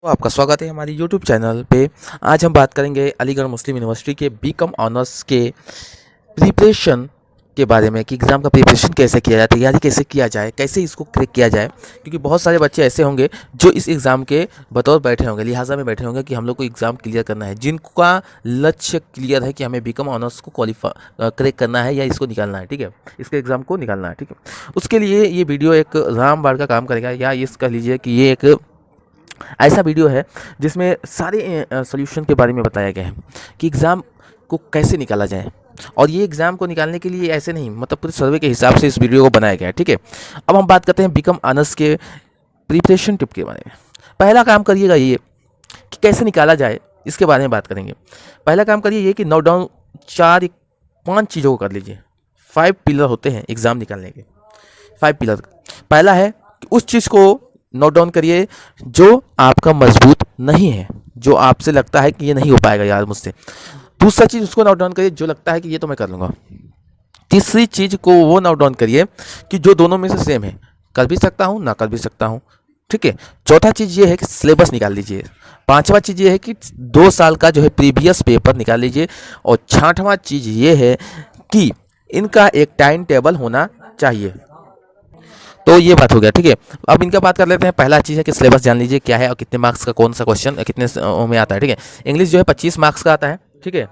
तो आपका स्वागत है हमारी यूट्यूब चैनल पे। आज हम बात करेंगे अलीगढ़ मुस्लिम यूनिवर्सिटी के बीकॉम ऑनर्स के प्रिपरेशन के बारे में कि एग्ज़ाम का प्रिपरेशन कैसे किया जाए, तैयारी कैसे किया जाए, कैसे इसको क्रैक किया जाए। क्योंकि बहुत सारे बच्चे ऐसे होंगे जो इस एग्ज़ाम के बतौर बैठे होंगे, लिहाजा में बैठे होंगे कि हम लोग को एग्ज़ाम क्लियर करना है, जिनका लक्ष्य क्लियर है कि हमें बीकॉम ऑनर्स को क्रैक करना है या इसको निकालना है। ठीक है, इसके एग्ज़ाम को निकालना है। ठीक है, उसके लिए ये वीडियो एक रामबाण का काम करेगा, या ये कह लीजिए कि ये एक ऐसा वीडियो है जिसमें सारे सॉल्यूशन के बारे में बताया गया है कि एग्ज़ाम को कैसे निकाला जाए। और ये एग्ज़ाम को निकालने के लिए ऐसे नहीं, मतलब पूरे सर्वे के हिसाब से इस वीडियो को बनाया गया है। ठीक है, अब हम बात करते हैं बीकॉम ऑनर्स के प्रिपरेशन टिप के बारे में। पहला काम करिएगा ये कि कैसे निकाला जाए, इसके बारे में बात करेंगे। पहला काम करिए ये कि नोट डाउन 4-5 चीज़ों को कर लीजिए। 5 पिलर होते हैं एग्ज़ाम निकालने के, 5 पिलर। पहला है कि उस चीज़ को नोट डाउन करिए जो आपका मजबूत नहीं है, जो आपसे लगता है कि ये नहीं हो पाएगा यार मुझसे। दूसरा चीज़ उसको नोट डाउन करिए जो लगता है कि ये तो मैं कर लूँगा। तीसरी चीज़ को वो नोट डाउन करिए कि जो दोनों में से सेम है, कर भी सकता हूँ ना कर भी सकता हूँ। ठीक है, चौथा चीज़ ये है कि सिलेबस निकाल लीजिए। पांचवा चीज़ ये है कि 2 साल का जो है प्रीवियस पेपर निकाल लीजिए। और छठवां चीज़ ये है कि इनका एक टाइम टेबल होना चाहिए। तो ये बात हो गया। ठीक है, अब इनका बात कर लेते हैं। पहला चीज़ है कि सिलेबस जान लीजिए क्या है और कितने मार्क्स का कौन सा क्वेश्चन कितने में आता है। ठीक है, इंग्लिश जो है 25 मार्क्स का आता है। ठीक है,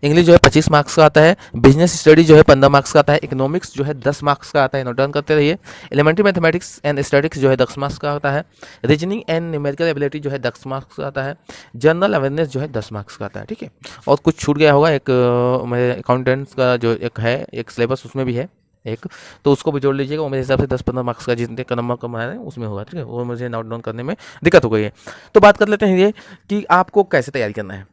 इंग्लिश जो है 25 मार्क्स का आता है। बिजनेस स्टडी जो है 15 मार्क्स का आता है। इकोनॉमिक्स जो है 10 मार्क्स का आता है, नोट डाउन करते रहिए। एलिमेंट्री मैथमेटिक्स एंड स्टैटिक्स जो है 10 मार्क्स का आता है। रीजनिंग एंड न्यूमेरिकल एबिलिटी जो है 10 मार्क्स का आता है। जनरल अवेयरनेस जो है 10 मार्क्स का आता है। ठीक है, और कुछ छूट गया होगा, एक मेरे अकाउंटेंट्स का जो एक है एक सिलेबस, उसमें भी है एक, तो उसको भी जोड़ लीजिएगा। वो मेरे हिसाब से 10-15 मार्क्स का जितने का नंबर कम है उसमें होगा। ठीक है, वो मुझे नोट डाउन करने में दिक्कत हो गई है। तो बात कर लेते हैं ये कि आपको कैसे तैयारी करना है।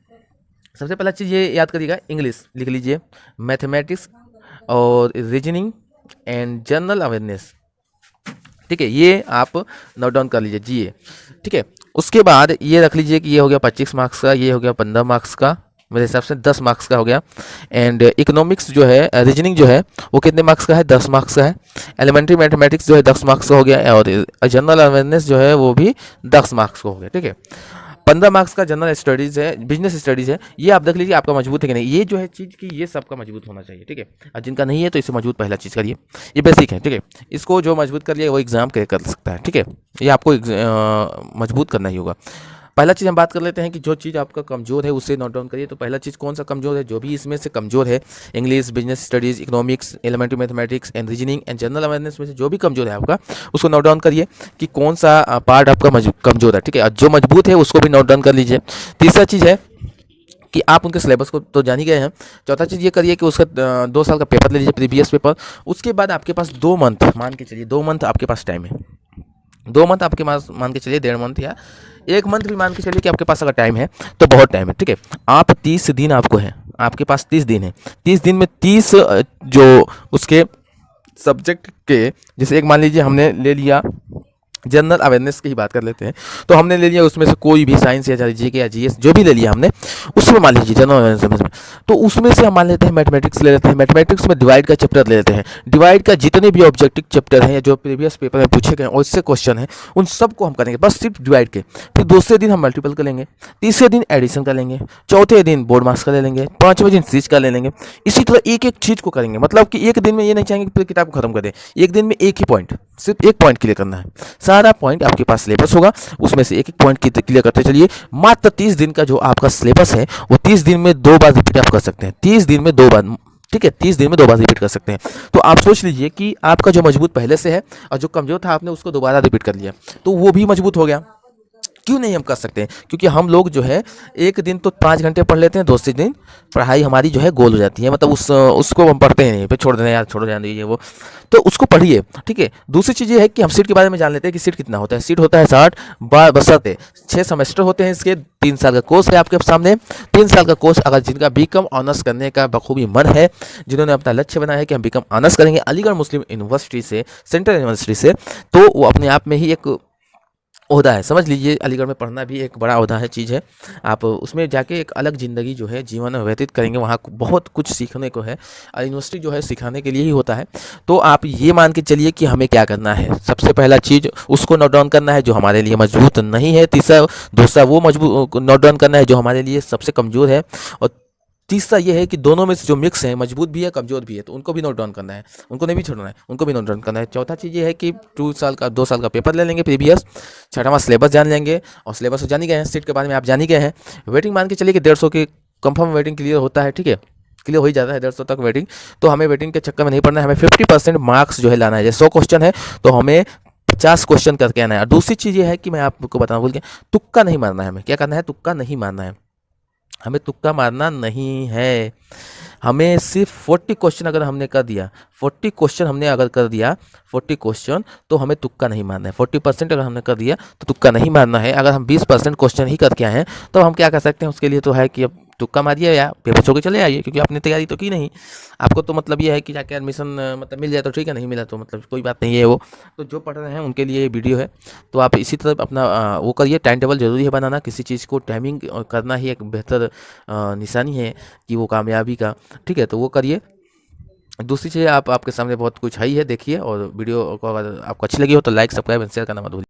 सबसे पहला चीज़ ये याद करिएगा, इंग्लिश लिख लीजिए, मैथमेटिक्स और रीजनिंग एंड जनरल अवेयरनेस। ठीक है, ये आप नोट डाउन कर लीजिए जी। ठीक है, उसके बाद ये रख लीजिए कि ये हो गया 25 मार्क्स का, ये हो गया 15 मार्क्स का, मेरे हिसाब से 10 मार्क्स का हो गया। एंड इकोनॉमिक्स जो है, रीजनिंग जो है वो कितने मार्क्स का है, 10 मार्क्स का है। एलिमेंट्री मैथमेटिक्स जो है 10 मार्क्स का हो गया, और जनरल अवेयरनेस जो है वो भी 10 मार्क्स का हो गया। ठीक है, 15 मार्क्स का जनरल स्टडीज़ है, बिजनेस स्टडीज़ है। ये आप देख लीजिए आपका मजबूत है कि नहीं। ये जो है चीज़ कि ये सबका मजबूत होना चाहिए। ठीक है, और जिनका नहीं है तो इसे मजबूत पहला चीज़ करिए, ये बेसिक है। ठीक है, इसको जो मजबूत कर लिया वो एग्जाम कर सकता है। ठीक है, ये आपको मजबूत करना ही होगा। पहला चीज़ हम बात कर लेते हैं कि जो चीज़ आपका कमज़ोर है उसे नोट डाउन करिए। तो पहला चीज़ कौन सा कमज़ोर है, जो भी इसमें से कमज़ोर है, English, business studies, economics, elementary mathematics and reasoning and general awareness में से जो भी कमज़ोर है आपका, उसको नोट डाउन करिए कि कौन सा पार्ट आपका कमज़ोर है। ठीक है, और जो मजबूत है उसको भी नोट डाउन कर लीजिए। तीसरा चीज़ है कि आप उनके सिलेबस को तो जान ही गए हैं। चौथा चीज़ ये करिए कि उसका 2 साल का पेपर ले लीजिए, प्रीवियस पेपर। उसके बाद आपके पास 2 मंथ, मान के चलिए 2 मंथ आपके पास टाइम है। 2 मंथ आपके पास, मान के चलिए 1.5 मंथ या 1 मंथ भी मान के चलिए कि आपके पास अगर टाइम है तो बहुत टाइम है। ठीक है, आप 30 दिन आपको है, आपके पास 30 दिन है। 30 दिन में 30 जो उसके सब्जेक्ट के, जैसे एक मान लीजिए हमने ले लिया जनरल अवेयरनेस की ही बात कर लेते हैं, तो हमने ले लिया उसमें से कोई भी साइंस या जीके या जीएस जो भी ले लिया हमने, उसमें मान लीजिए जनरल अवेयरनेस में, तो उसमें से हम मान लेते हैं मैथमेटिक्स ले लेते हैं। मैथमेटिक्स में डिवाइड का चैप्टर ले लेते हैं। डिवाइड का जितने भी ऑब्जेक्टिव चैप्टर हैं या जो प्रीवियस पेपर में पूछे गए और इससे क्वेश्चन है, उन सबको हम करेंगे बस सिर्फ डिवाइड के। फिर दूसरे दिन हम मल्टीपल कर लेंगे, तीसरे दिन एडिशन कर लेंगे, चौथे दिन बोर्ड मार्क्स का ले लेंगे, पाँचवें दिन सीरीज का ले लेंगे। इसी तरह एक एक चीज़ को करेंगे, मतलब कि एक दिन में ये नहीं चाहेंगे कि पूरी किताब को खत्म कर दें। एक दिन में एक ही पॉइंट, सिर्फ एक पॉइंट क्लियर करना है। सारा पॉइंट आपके पास सिलेबस होगा, उसमें से एक एक पॉइंट क्लियर करते चलिए। मात्र 30 दिन का जो आपका सिलेबस है वो 30 दिन में 2 बार रिपीट आप कर सकते हैं। 30 दिन में 2 बार, ठीक है, 30 दिन में 2 बार रिपीट कर सकते हैं। तो आप सोच लीजिए कि आपका जो मजबूत पहले से है और जो कमजोर था आपने उसको दोबारा रिपीट कर लिया, तो वो भी मजबूत हो गया। क्यों नहीं हम कर सकते हैं, क्योंकि हम लोग जो है एक दिन तो 5 घंटे पढ़ लेते हैं, दूसरे दिन पढ़ाई हमारी जो है गोल हो जाती है, मतलब उसको हम पढ़ते ही नहीं, फिर छोड़ देना यार, छोड़ो जान दीजिए वो, तो उसको पढ़िए। ठीक है, दूसरी चीज़ ये है कि हम सीट के बारे में जान लेते हैं कि सीट कितना होता है। सीट होता है 60 बशर्ते 6 सेमेस्टर होते हैं इसके, 3 साल का कोर्स है आपके सामने। 3 साल का कोर्स अगर जिनका बीकॉम ऑनर्स करने का बखूबी मन है, जिन्होंने अपना लक्ष्य बनाया है कि हम बीकॉम ऑनर्स करेंगे अलीगढ़ मुस्लिम यूनिवर्सिटी से, सेंट्रल यूनिवर्सिटी से, तो वो अपने आप में ही एक ओहदा है। समझ लीजिए अलीगढ़ में पढ़ना भी एक बड़ा ओहदा है, चीज़ है। आप उसमें जाके एक अलग ज़िंदगी जो है जीवन व्यतीत करेंगे, वहाँ बहुत कुछ सीखने को है और यूनिवर्सिटी जो है सिखाने के लिए ही होता है। तो आप ये मान के चलिए कि हमें क्या करना है, सबसे पहला चीज़ उसको नोट डाउन करना है जो हमारे लिए मजबूत नहीं है, तीसरा दूसरा वो मजबूत नोट डाउन करना है जो हमारे लिए सबसे कमज़ोर है, और तीसरा ये है कि दोनों में से जो मिक्स है, मजबूत भी है कमज़ोर भी है, तो उनको भी नोट डाउन करना है, उनको नहीं भी छोड़ना है, उनको भी नोट डाउन करना है। चौथा चीज़ ये है कि 2 साल का पेपर ले लेंगे प्रीवियस। छठवां सिलेबस जान लेंगे, और सिलेबस तो जान ही गए हैं, सीट के बारे में आप जान ही गए हैं। वेटिंग मान के चलिए कि 150 की कंफर्म वेटिंग क्लियर होता है, ठीक है, क्लियर हो ही जाता है 150 तक वेटिंग। तो हमें वेटिंग के चक्कर में नहीं पड़ना है, हमें 50% मार्क्स जो है लाना है। जैसे 100 क्वेश्चन है तो हमें 50 क्वेश्चन करके आना है। और दूसरी चीज़ ये है कि मैं आपको बताना भूल गया, तुक्का नहीं मारना है। हमें क्या करना है, तुक्का नहीं मारना है, हमें तुक्का मारना नहीं है। हमें सिर्फ 40 क्वेश्चन अगर हमने कर दिया, 40 क्वेश्चन हमने अगर कर दिया, 40 क्वेश्चन, तो हमें तुक्का नहीं मारना है। 40% अगर हमने कर दिया तो तुक्का नहीं मारना है। अगर हम 20% क्वेश्चन ही करके आए हैं तो हम क्या कर सकते हैं, उसके लिए तो है कि अब तुक्का मारिए या पेपर छोड़ के चले आइए, क्योंकि आपने तैयारी तो की नहीं। आपको तो मतलब ये है कि जाके एडमिशन मतलब मिल जाए तो ठीक है, नहीं मिला तो मतलब कोई बात नहीं है वो। तो जो पढ़ रहे हैं उनके लिए ये वीडियो है। तो आप इसी तरह अपना वो करिए। टाइम टेबल ज़रूरी है बनाना, किसी चीज़ को टाइमिंग करना ही एक बेहतर निशानी है कि वो कामयाबी का, ठीक है, तो वो करिए। दूसरी चीज़, आप आपके सामने बहुत कुछ है ही है, देखिए। और वीडियो को अगर आपको अच्छी लगी हो तो लाइक, सब्सक्राइब एंड शेयर करना मत भूलिए।